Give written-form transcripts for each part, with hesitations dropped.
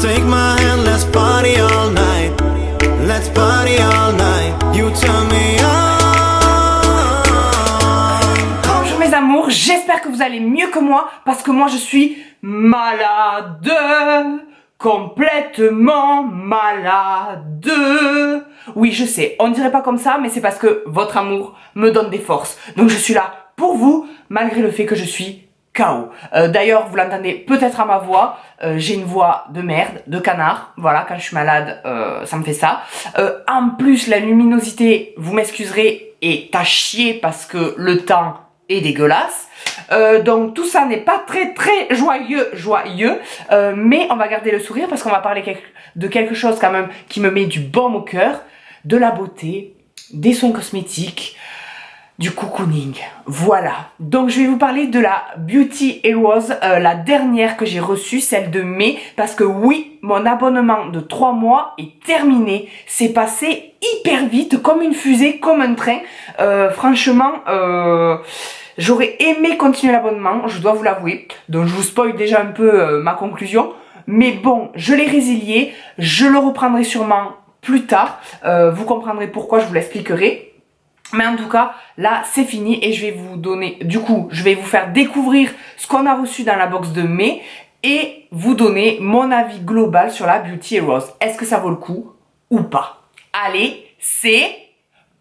take my hand, let's party all night. Let's party all night. You turn me on. Bonjour mes amours, j'espère que vous allez mieux que moi parce que moi je suis malade. Complètement malade. Oui, je sais, on ne dirait pas comme ça, mais c'est parce que votre amour me donne des forces. Donc je suis là pour vous, malgré le fait que je suis KO. D'ailleurs, vous l'entendez peut-être à ma voix, j'ai une voix de merde, de canard. Voilà, quand je suis malade, ça me fait ça. En plus, la luminosité, vous m'excuserez, est à chier parce que le temps est dégueulasse. Donc tout ça n'est pas très joyeux, mais on va garder le sourire parce qu'on va parler de quelque chose quand même qui me met du baume au cœur, de la beauté, des soins cosmétiques, du cocooning. Voilà, donc je vais vous parler de la Beauty Heroes, la dernière que j'ai reçue, celle de mai, parce que oui, mon abonnement de 3 mois est terminé. C'est passé hyper vite, comme une fusée, comme un train. Franchement, j'aurais aimé continuer l'abonnement, je dois vous l'avouer. Donc je vous spoil déjà un peu ma conclusion. Mais bon, je l'ai résilié, je le reprendrai sûrement plus tard. Vous comprendrez pourquoi, je vous l'expliquerai. Mais en tout cas, là, c'est fini et je vais vous donner, du coup, je vais vous faire découvrir ce qu'on a reçu dans la box de mai et vous donner mon avis global sur la Beauty Heroes. Est-ce que ça vaut le coup ou pas? Allez, c'est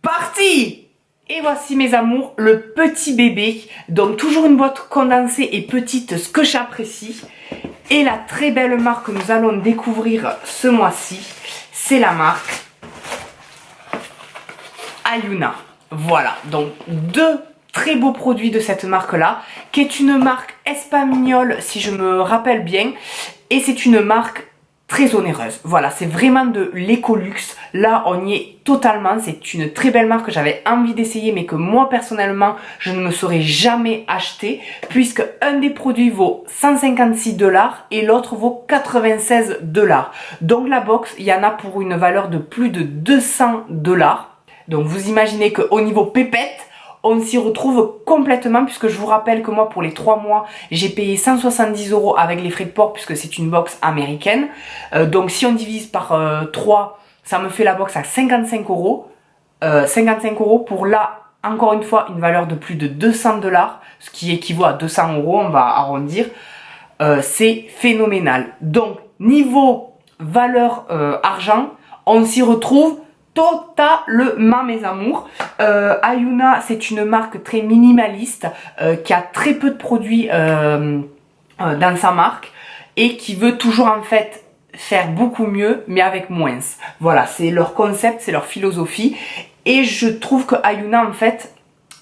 parti! Et voici mes amours, le petit bébé. Donc toujours une boîte condensée et petite, ce que j'apprécie. Et la très belle marque que nous allons découvrir ce mois-ci, c'est la marque Ayuna. Voilà, donc deux très beaux produits de cette marque-là, qui est une marque espagnole, si je me rappelle bien, et c'est une marque très onéreuse. Voilà, c'est vraiment de l'écoluxe. Là, on y est totalement. C'est une très belle marque que j'avais envie d'essayer, mais que moi, personnellement, je ne me serais jamais acheté, puisque un des produits vaut 156 $ et l'autre vaut 96 $. Donc la box, il y en a pour une valeur de plus de 200 $. Donc vous imaginez qu'au niveau pépette, on s'y retrouve complètement, puisque je vous rappelle que moi pour les 3 mois j'ai payé 170 € avec les frais de port, puisque c'est une box américaine. Donc si on divise par 3, ça me fait la box à 55 €. 55 € pour là, encore une fois, une valeur de plus de 200 $, ce qui équivaut à 200 €, on va arrondir. C'est phénoménal. Donc niveau valeur argent, on s'y retrouve totalement mes amours. Ayuna, c'est une marque très minimaliste qui a très peu de produits dans sa marque et qui veut toujours en fait faire beaucoup mieux mais avec moins. Voilà, c'est leur concept, c'est leur philosophie et je trouve que Ayuna en fait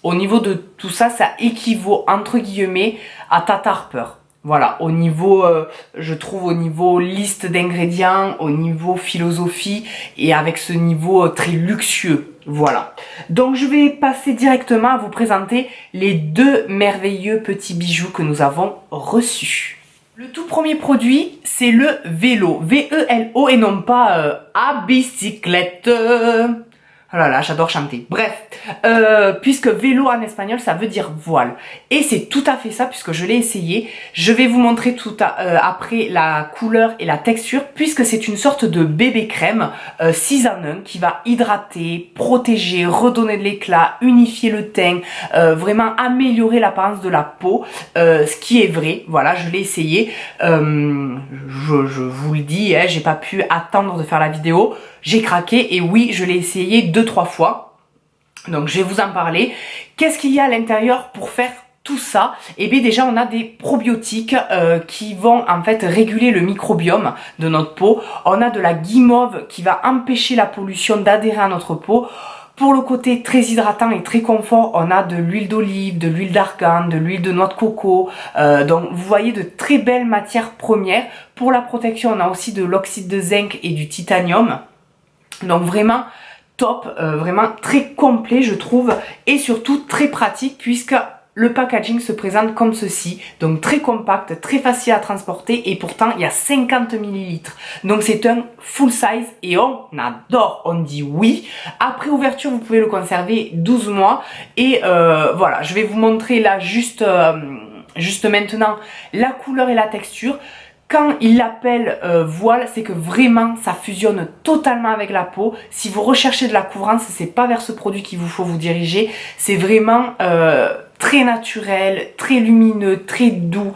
au niveau de tout ça, ça équivaut entre guillemets à Tata Harper. Voilà, au niveau, je trouve au niveau liste d'ingrédients, au niveau philosophie et avec ce niveau très luxueux. Voilà. Donc je vais passer directement à vous présenter les deux merveilleux petits bijoux que nous avons reçus. Le tout premier produit, c'est le vélo. V-E-L-O et non pas à bicyclette. Oh là là, j'adore chanter. Bref, puisque vélo en espagnol, ça veut dire voile. Et c'est tout à fait ça, puisque je l'ai essayé. Je vais vous montrer après la couleur et la texture, puisque c'est une sorte de bébé crème 6 en 1 qui va hydrater, protéger, redonner de l'éclat, unifier le teint, vraiment améliorer l'apparence de la peau, ce qui est vrai. Voilà, je l'ai essayé. Je vous le dis, hein, j'ai pas pu attendre de faire la vidéo. J'ai craqué et oui, je l'ai essayé 2-3 fois. Donc je vais vous en parler. Qu'est-ce qu'il y a à l'intérieur pour faire tout ça? Et bien déjà on a des probiotiques qui vont en fait réguler le microbiome de notre peau. On a de la guimauve qui va empêcher la pollution d'adhérer à notre peau. Pour le côté très hydratant et très confort, on a de l'huile d'olive, de l'huile d'argan, de l'huile de noix de coco. Donc vous voyez de très belles matières premières. Pour la protection, on a aussi de l'oxyde de zinc et du titanium. Donc vraiment top, vraiment très complet je trouve et surtout très pratique puisque le packaging se présente comme ceci, donc très compact, très facile à transporter et pourtant il y a 50 ml. Donc c'est un full size et on adore, on dit oui. Après ouverture vous pouvez le conserver 12 mois et voilà, je vais vous montrer là juste maintenant la couleur et la texture. quand il l'appelle voile, c'est que vraiment ça fusionne totalement avec la peau. Si vous recherchez de la couvrance, c'est pas vers ce produit qu'il vous faut vous diriger. C'est vraiment très naturel, très lumineux, très doux.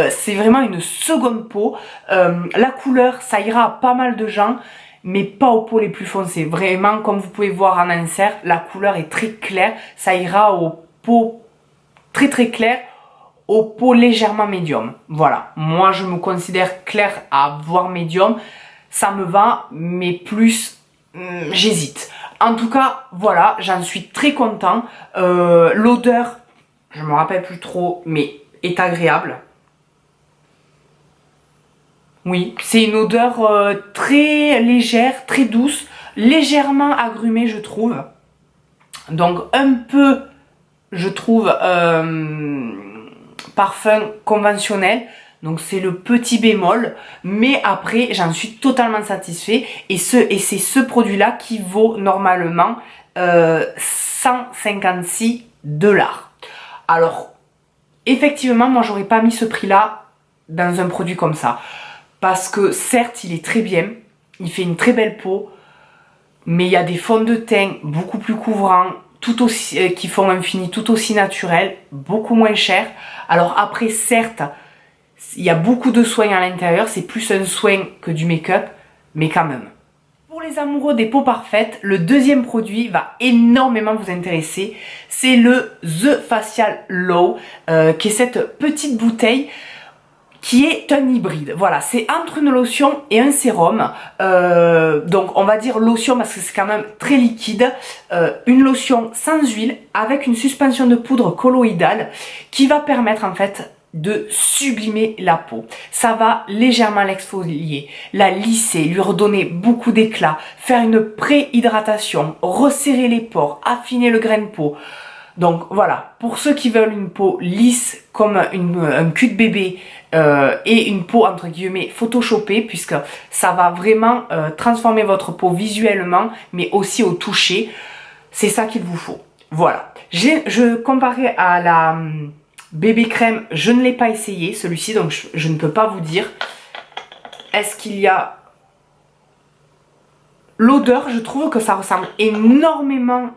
C'est vraiment une seconde peau. La couleur, ça ira à pas mal de gens, mais pas aux peaux les plus foncées. Vraiment, comme vous pouvez voir en insert, la couleur est très claire. Ça ira aux peaux très très claires, aux peaux légèrement médium. Voilà, moi je me considère claire à voire médium, ça me va, mais plus j'hésite. En tout cas, voilà, j'en suis très content. L'odeur, je me rappelle plus trop, mais est agréable. Oui, c'est une odeur très légère, très douce, légèrement agrumée je trouve. Donc un peu, je trouve, parfum conventionnel, donc c'est le petit bémol, mais après j'en suis totalement satisfait et c'est ce produit là qui vaut normalement 156 $. Alors effectivement moi j'aurais pas mis ce prix là dans un produit comme ça, parce que certes il est très bien, il fait une très belle peau, mais il y a des fonds de teint beaucoup plus couvrants, tout aussi, qui font un fini tout aussi naturel, beaucoup moins cher. Alors après, certes, il y a beaucoup de soins à l'intérieur, c'est plus un soin que du make-up, mais quand même. Pour les amoureux des peaux parfaites, le deuxième produit va énormément vous intéresser. C'est le The Facial Low, qui est cette petite bouteille qui est un hybride. Voilà, c'est entre une lotion et un sérum. Donc on va dire lotion parce que c'est quand même très liquide. Une lotion sans huile avec une suspension de poudre colloïdale qui va permettre en fait de sublimer la peau. Ça va légèrement l'exfolier, la lisser, lui redonner beaucoup d'éclat, faire une pré-hydratation, resserrer les pores, affiner le grain de peau. Donc voilà, pour ceux qui veulent une peau lisse comme un cul de bébé et une peau entre guillemets photoshopée, puisque ça va vraiment transformer votre peau visuellement mais aussi au toucher, c'est ça qu'il vous faut. Voilà, je comparais à la bébé crème, je ne l'ai pas essayé celui-ci, donc je ne peux pas vous dire. Est-ce qu'il y a l'odeur? Je trouve que ça ressemble énormément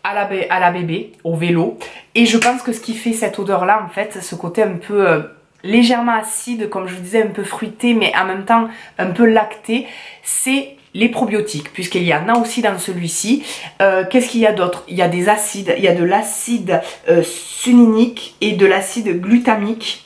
à la bébé, au vélo, et je pense que ce qui fait cette odeur là en fait, ce côté un peu légèrement acide, comme je vous disais, un peu fruité mais en même temps un peu lacté, c'est les probiotiques, puisqu'il y en a aussi dans celui-ci. Qu'est-ce qu'il y a d'autre? Il y a des acides, il y a de l'acide suninique et de l'acide glutamique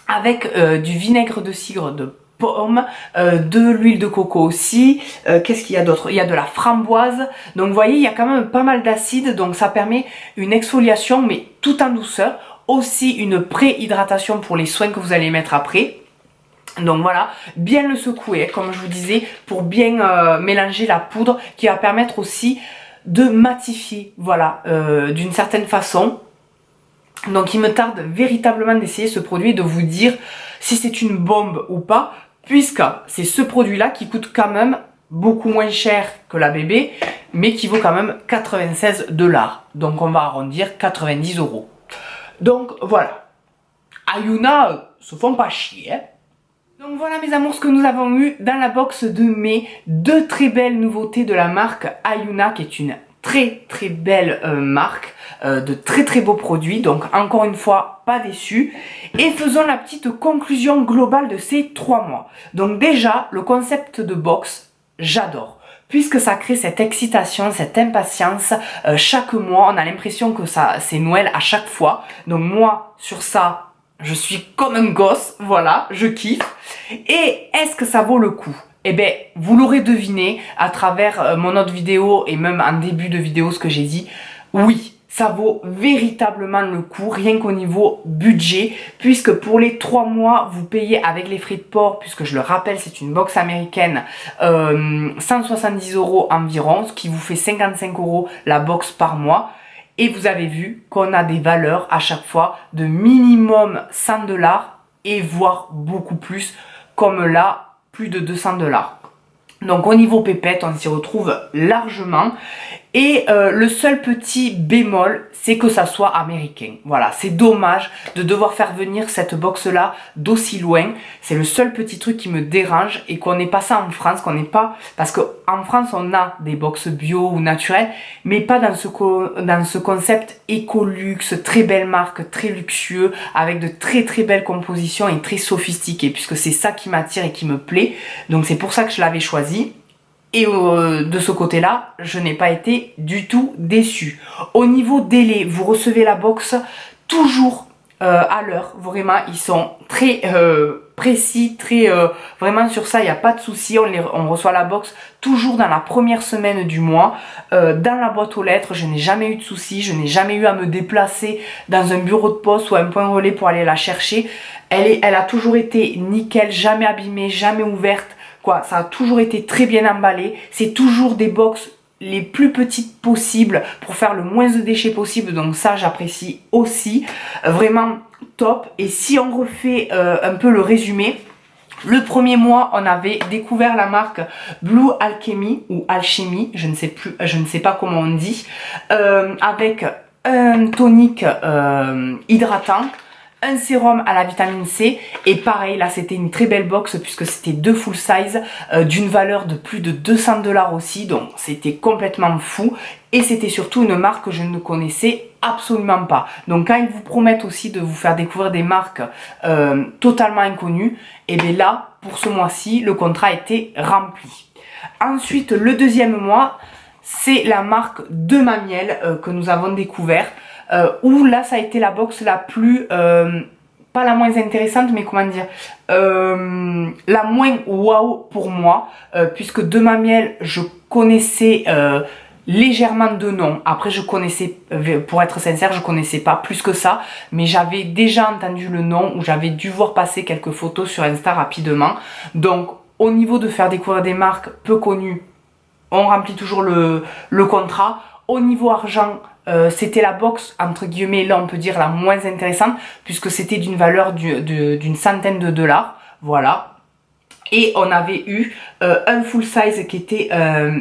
avec du vinaigre de cidre de pomme, de l'huile de coco aussi. Qu'est-ce qu'il y a d'autre? Il y a de la framboise. Donc vous voyez, il y a quand même pas mal d'acide, donc ça permet une exfoliation mais tout en douceur. Aussi une pré-hydratation pour les soins que vous allez mettre après. Donc voilà, bien le secouer, comme je vous disais, pour bien mélanger la poudre qui va permettre aussi de matifier, voilà, d'une certaine façon. Donc il me tarde véritablement d'essayer ce produit et de vous dire si c'est une bombe ou pas, puisque c'est ce produit-là qui coûte quand même beaucoup moins cher que la bébé, mais qui vaut quand même 96 $. Donc on va arrondir 90 €. Donc voilà, Ayuna se font pas chier, hein. Donc voilà mes amours, ce que nous avons eu dans la box de mai, deux très belles nouveautés de la marque Ayuna, qui est une très très belle marque, de très très beaux produits, donc encore une fois pas déçu. Et faisons la petite conclusion globale de ces 3 mois. Donc déjà, le concept de box, j'adore, puisque ça crée cette excitation, cette impatience. Chaque mois, on a l'impression que c'est Noël à chaque fois. Donc moi, sur ça, je suis comme un gosse, voilà, je kiffe. Et est-ce que ça vaut le coup? Eh bien, vous l'aurez deviné à travers mon autre vidéo et même en début de vidéo ce que j'ai dit. Oui, ça vaut véritablement le coup, rien qu'au niveau budget, puisque pour les 3 mois, vous payez avec les frais de port, puisque je le rappelle, c'est une box américaine, 170 € environ, ce qui vous fait 55 € la box par mois. Et vous avez vu qu'on a des valeurs à chaque fois de minimum 100 $ et voire beaucoup plus, comme là, plus de 200 $. Donc au niveau pépette, on s'y retrouve largement. Et le seul petit bémol, c'est que ça soit américain. Voilà, c'est dommage de devoir faire venir cette box-là d'aussi loin. C'est le seul petit truc qui me dérange et qu'on n'ait pas ça en France, qu'on n'ait pas... Parce qu'en France, on a des box bio ou naturelles, mais pas dans ce concept éco-luxe, très belle marque, très luxueux, avec de très très belles compositions et très sophistiquées, puisque c'est ça qui m'attire et qui me plaît. Donc c'est pour ça que je l'avais choisi. Et de ce côté-là, je n'ai pas été du tout déçue. Au niveau délai, vous recevez la box toujours à l'heure. Vraiment, ils sont très précis, très vraiment sur ça, il n'y a pas de souci. On reçoit la box toujours dans la première semaine du mois. Dans la boîte aux lettres, je n'ai jamais eu de soucis. Je n'ai jamais eu à me déplacer dans un bureau de poste ou un point relais pour aller la chercher. Elle a toujours été nickel, jamais abîmée, jamais ouverte. Quoi, ça a toujours été très bien emballé. C'est toujours des box les plus petites possibles pour faire le moins de déchets possible. Donc ça, j'apprécie aussi. Vraiment top. Et si on refait un peu le résumé, le premier mois, on avait découvert la marque Blue Alchemy ou Alchemy, je ne sais pas comment on dit, avec un tonique hydratant, un sérum à la vitamine C et pareil là c'était une très belle box puisque c'était 2 full size d'une valeur de plus de 200 $ aussi, donc c'était complètement fou et c'était surtout une marque que je ne connaissais absolument pas. Donc quand ils vous promettent aussi de vous faire découvrir des marques totalement inconnues, et bien là pour ce mois-ci le contrat était rempli. Ensuite le deuxième mois, c'est la marque de Mamiel que nous avons découvert. Où là ça a été la box la plus, pas la moins intéressante mais comment dire, la moins waouh pour moi, puisque de Mamiel je connaissais légèrement de nom. Après je connaissais, pour être sincère, je connaissais pas plus que ça, mais j'avais déjà entendu le nom ou j'avais dû voir passer quelques photos sur Insta rapidement. Donc au niveau de faire découvrir des marques peu connues, on remplit toujours le contrat. Au niveau argent, c'était la box, entre guillemets, là on peut dire la moins intéressante, puisque c'était d'une valeur d'une centaine de $, voilà. Et on avait eu un full size qui était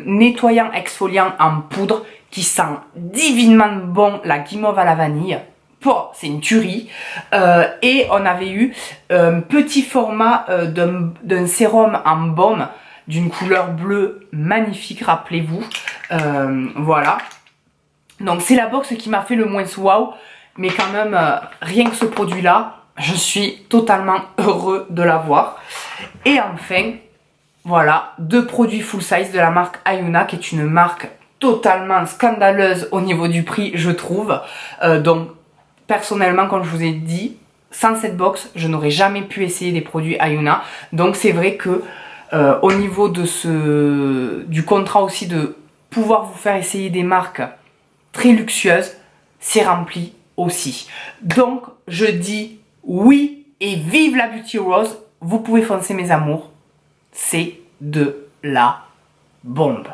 nettoyant exfoliant en poudre, qui sent divinement bon la guimauve à la vanille. Oh, c'est une tuerie. Et on avait eu un petit format d'un sérum en baume, d'une couleur bleue magnifique, rappelez-vous. Voilà. Donc c'est la box qui m'a fait le moins wow, mais quand même rien que ce produit là, je suis totalement heureux de l'avoir. Et enfin, voilà, 2 produits full size de la marque Ayuna, qui est une marque totalement scandaleuse au niveau du prix, je trouve. Donc personnellement, comme je vous ai dit, sans cette box, je n'aurais jamais pu essayer des produits Ayuna. Donc c'est vrai que au niveau de du contrat aussi de pouvoir vous faire essayer des marques très luxueuses, c'est rempli aussi. Donc je dis oui et vive la Beauty Rose. Vous pouvez foncer mes amours, c'est de la bombe.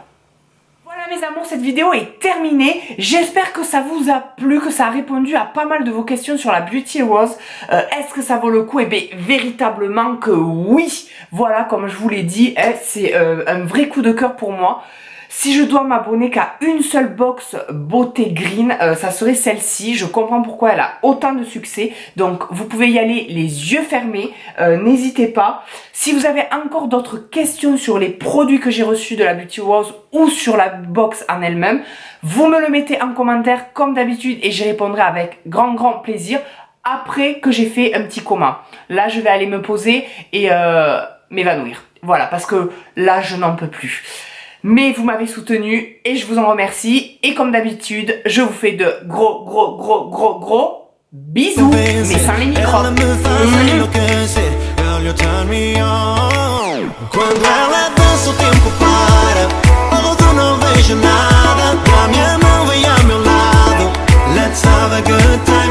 Voilà mes amours, cette vidéo est terminée. J'espère que ça vous a plu, que ça a répondu à pas mal de vos questions sur la Beauty Rose. Est-ce que ça vaut le coup? Eh bien, véritablement que oui. Voilà, comme je vous l'ai dit, c'est un vrai coup de cœur pour moi. Si je dois m'abonner qu'à une seule box beauté green, ça serait celle-ci. Je comprends pourquoi elle a autant de succès. Donc vous pouvez y aller les yeux fermés. N'hésitez pas. Si vous avez encore d'autres questions sur les produits que j'ai reçus de la Beauty Rose ou sur la box en elle-même, vous me le mettez en commentaire comme d'habitude et j'y répondrai avec grand plaisir après que j'ai fait un petit coma. Là je vais aller me poser et m'évanouir. Voilà, parce que là je n'en peux plus. Mais vous m'avez soutenu et je vous en remercie. Et comme d'habitude, je vous fais de gros bisous, mais sans les microbes. Quando ela dança o tempo para, outro não vejo nada. A minha mão vem ao meu lado. Let's have a good time.